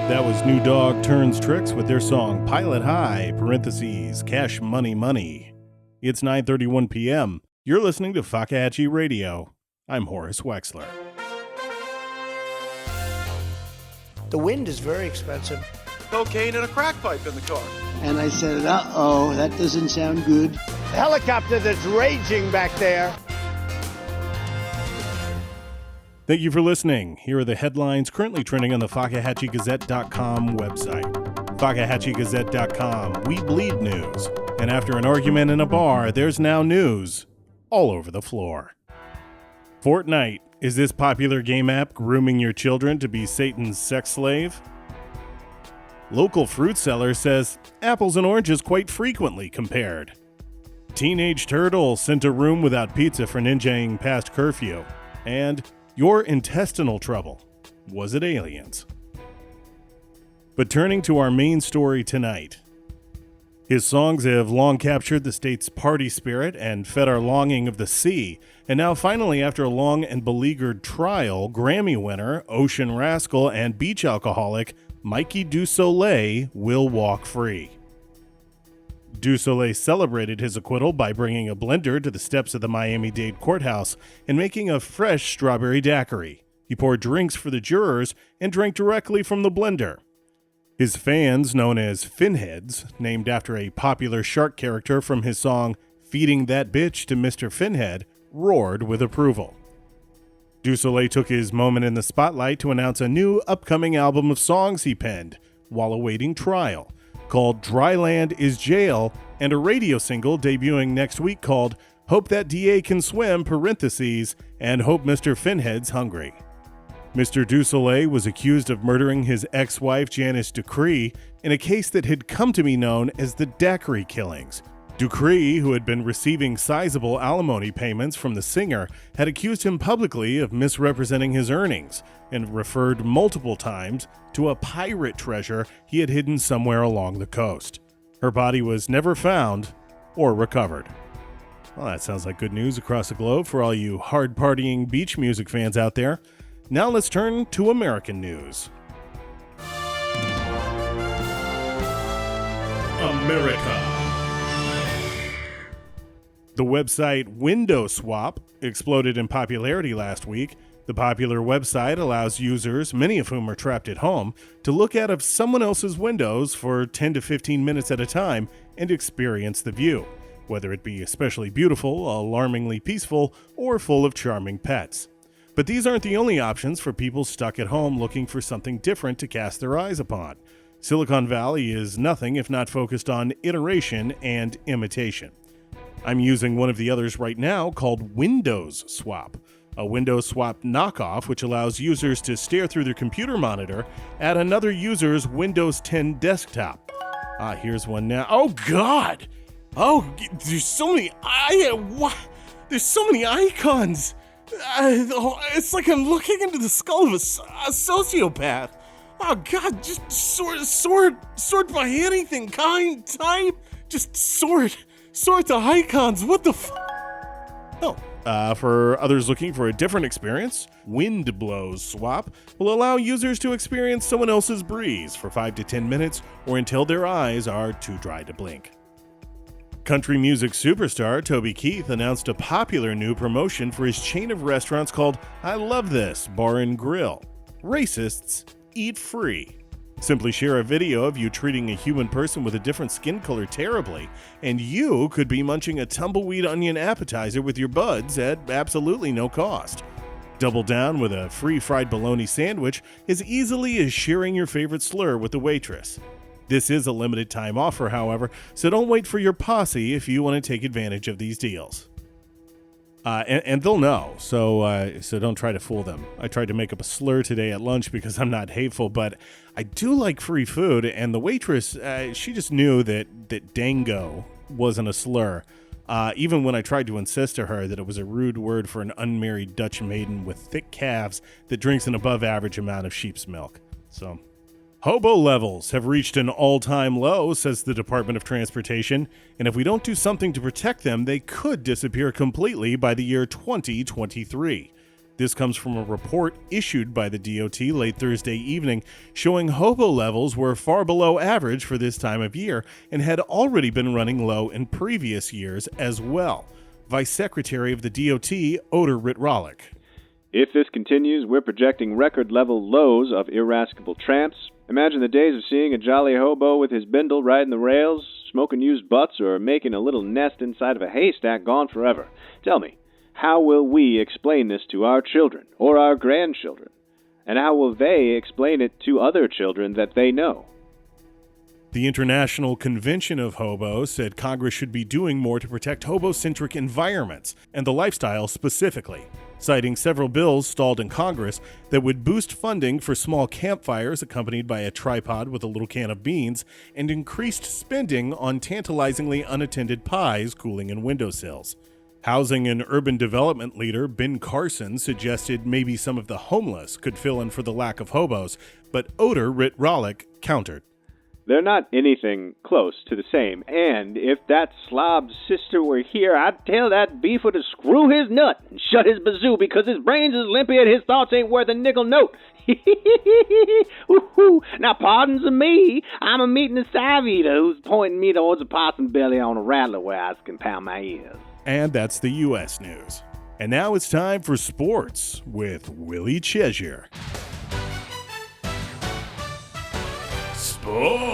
That was New Dog Turns Tricks with their song Pilot High, parentheses, Cash Money Money. It's 9:31 p.m. You're listening to Fakahatchee Radio. I'm Horace Wexler. The wind is very expensive. Cocaine and a crack pipe in the car. And I said, uh-oh, that doesn't sound good. The helicopter that's raging back there. Thank you for listening. Here are the headlines currently trending on the FakahatcheeGazette.com website. FakahatcheeGazette.com, we bleed news. And after an argument in a bar, there's now news all over the floor. Fortnite, is this popular game app grooming your children to be Satan's sex slave? Local fruit seller says apples and oranges quite frequently compared. Teenage turtle sent to room without pizza for ninjaing past curfew. And your intestinal trouble. Was it aliens? But turning to our main story tonight. His songs have long captured the state's party spirit and fed our longing of the sea. And now finally, after a long and beleaguered trial, Grammy winner, ocean rascal, and beach alcoholic Mikey DuSoleil will walk free. DuSoleil celebrated his acquittal by bringing a blender to the steps of the Miami-Dade courthouse and making a fresh strawberry daiquiri. He poured drinks for the jurors and drank directly from the blender. His fans, known as Finheads, named after a popular shark character from his song Feeding That Bitch to Mr. Finhead, roared with approval. DuSoleil took his moment in the spotlight to announce a new upcoming album of songs he penned while awaiting trial, called Dryland is Jail, and a radio single debuting next week called Hope That DA Can Swim, parentheses, and Hope Mr. Finhead's Hungry. Mr. DuSoleil was accused of murdering his ex-wife Janice Ducree in a case that had come to be known as the Daiquiri Killings. Ducree, who had been receiving sizable alimony payments from the singer, had accused him publicly of misrepresenting his earnings and referred multiple times to a pirate treasure he had hidden somewhere along the coast. Her body was never found or recovered. Well, that sounds like good news across the globe for all you hard-partying beach music fans out there. Now let's turn to American news. America. The website Window Swap exploded in popularity last week. The popular website allows users, many of whom are trapped at home, to look out of someone else's windows for 10 to 15 minutes at a time and experience the view, whether it be especially beautiful, alarmingly peaceful, or full of charming pets. But these aren't the only options for people stuck at home looking for something different to cast their eyes upon. Silicon Valley is nothing if not focused on iteration and imitation. I'm using one of the others right now called Windows Swap, a Windows Swap knockoff which allows users to stare through their computer monitor at another user's Windows 10 desktop. Here's one now. Oh God! Oh, there's so many. There's so many icons. It's like I'm looking into the skull of a sociopath. Oh God! Just sort by anything, kind, type. Just sort the icons. What the for others looking for a different experience, Wind Blows Swap will allow users to experience someone else's breeze for 5 to 10 minutes or until their eyes are too dry to blink. Country music superstar Toby Keith announced a popular new promotion for his chain of restaurants called I Love This Bar and Grill. Racists eat free. Simply share a video of you treating a human person with a different skin color terribly, and you could be munching a tumbleweed onion appetizer with your buds at absolutely no cost. Double down with a free fried bologna sandwich as easily as sharing your favorite slur with the waitress. This is a limited time offer, however, so don't wait for your posse if you want to take advantage of these deals. And they'll know, so don't try to fool them. I tried to make up a slur today at lunch because I'm not hateful, but I do like free food, and the waitress, she just knew that dango wasn't a slur, even when I tried to insist to her that it was a rude word for an unmarried Dutch maiden with thick calves that drinks an above-average amount of sheep's milk. So, hobo levels have reached an all-time low, says the Department of Transportation, and if we don't do something to protect them, they could disappear completely by the year 2023. This comes from a report issued by the DOT late Thursday evening showing hobo levels were far below average for this time of year and had already been running low in previous years as well. Vice Secretary of the DOT, Oder Ritrolick. If this continues, we're projecting record-level lows of irascible tramps. Imagine the days of seeing a jolly hobo with his bindle riding the rails, smoking used butts, or making a little nest inside of a haystack gone forever. Tell me, how will we explain this to our children or our grandchildren? And how will they explain it to other children that they know? The International Convention of Hobos said Congress should be doing more to protect hobo-centric environments and the lifestyle specifically, citing several bills stalled in Congress that would boost funding for small campfires accompanied by a tripod with a little can of beans and increased spending on tantalizingly unattended pies cooling in windowsills. Housing and Urban Development leader Ben Carson suggested maybe some of the homeless could fill in for the lack of hobos, but Oder Ritrolick countered. They're not anything close to the same, and if that slob's sister were here, I'd tell that beaver to screw his nut and shut his bazoo because his brains is limpy and his thoughts ain't worth a nickel note. Now, pardons me, I'm a meeting a sav-eater who's pointing me towards a possum belly on a rattler where I can pound my ears. And that's the U.S. news. And now it's time for sports with Willy Cheshire. Sports!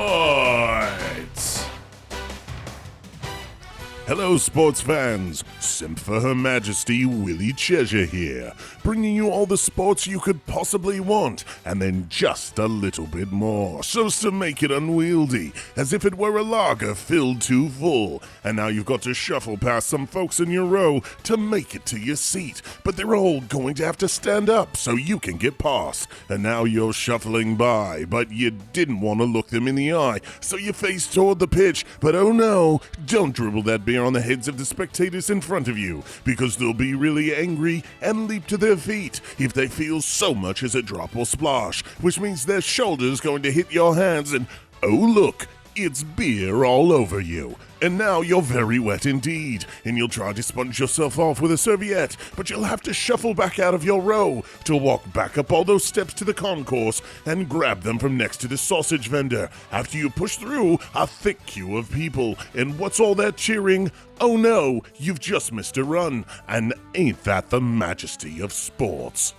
Hello, sports fans. Simp for Her Majesty Willy Cheshire here, bringing you all the sports you could possibly want, and then just a little bit more, so as to make it unwieldy, as if it were a lager filled too full. And now you've got to shuffle past some folks in your row to make it to your seat, but they're all going to have to stand up so you can get past. And now you're shuffling by, but you didn't want to look them in the eye, so you face toward the pitch, but oh no, don't dribble that beer on the heads of the spectators in front of you, because they'll be really angry and leap to their feet if they feel so much as a drop or splash, which means their shoulder's going to hit your hands and, oh look, it's beer all over you. And now you're very wet indeed, and you'll try to sponge yourself off with a serviette, but you'll have to shuffle back out of your row to walk back up all those steps to the concourse and grab them from next to the sausage vendor after you push through a thick queue of people. And what's all that cheering? Oh no, you've just missed a run, and ain't that the majesty of sports?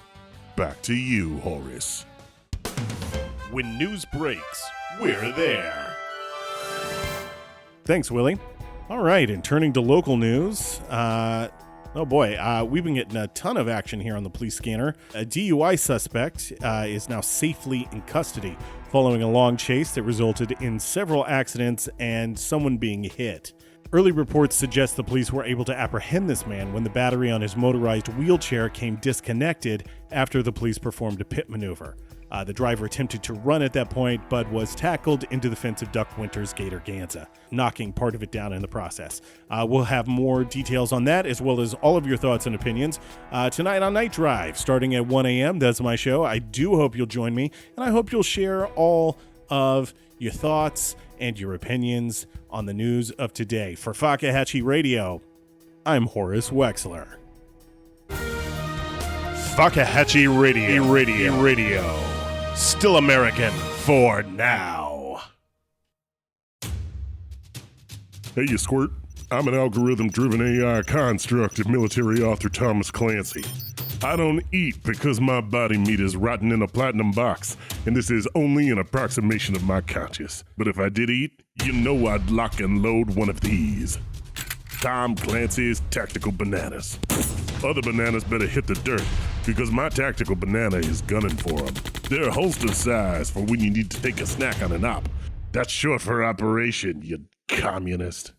Back to you, Horace. When news breaks, we're there. Thanks, Willie. All right, and turning to local news, we've been getting a ton of action here on the police scanner. A DUI suspect is now safely in custody following a long chase that resulted in several accidents and someone being hit. Early reports suggest the police were able to apprehend this man when the battery on his motorized wheelchair came disconnected after the police performed a pit maneuver. The driver attempted to run at that point, but was tackled into the fence of Duck Winter's Gator Ganza, knocking part of it down in the process. We'll have more details on that, as well as all of your thoughts and opinions, tonight on Night Drive, starting at 1 a.m. That's my show. I do hope you'll join me, and I hope you'll share all of your thoughts and your opinions on the news of today. For Fakahatchee Radio, I'm Horace Wexler. Fakahatchee Radio. Still American for now. Hey, you squirt. I'm an algorithm-driven AI construct of military author Thomas Clancy. I don't eat because my body meat is rotten in a platinum box, and this is only an approximation of my conscience. But if I did eat, you know I'd lock and load one of these. Tom Clancy's Tactical Bananas. Other bananas better hit the dirt, because my Tactical Banana is gunning for them. They're holster size for when you need to take a snack on an op. That's short for operation, you communist.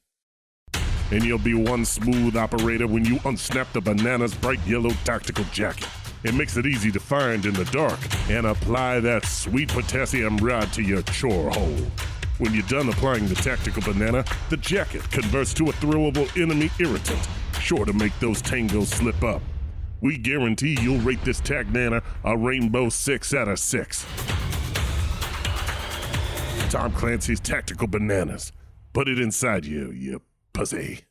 And you'll be one smooth operator when you unsnap the banana's bright yellow tactical jacket. It makes it easy to find in the dark and apply that sweet potassium rod to your chore hole. When you're done applying the Tactical Banana, the jacket converts to a throwable enemy irritant, sure to make those tangos slip up. We guarantee you'll rate this Tagnana a rainbow 6 out of 6. Tom Clancy's Tactical Bananas. Put it inside you, you pussy.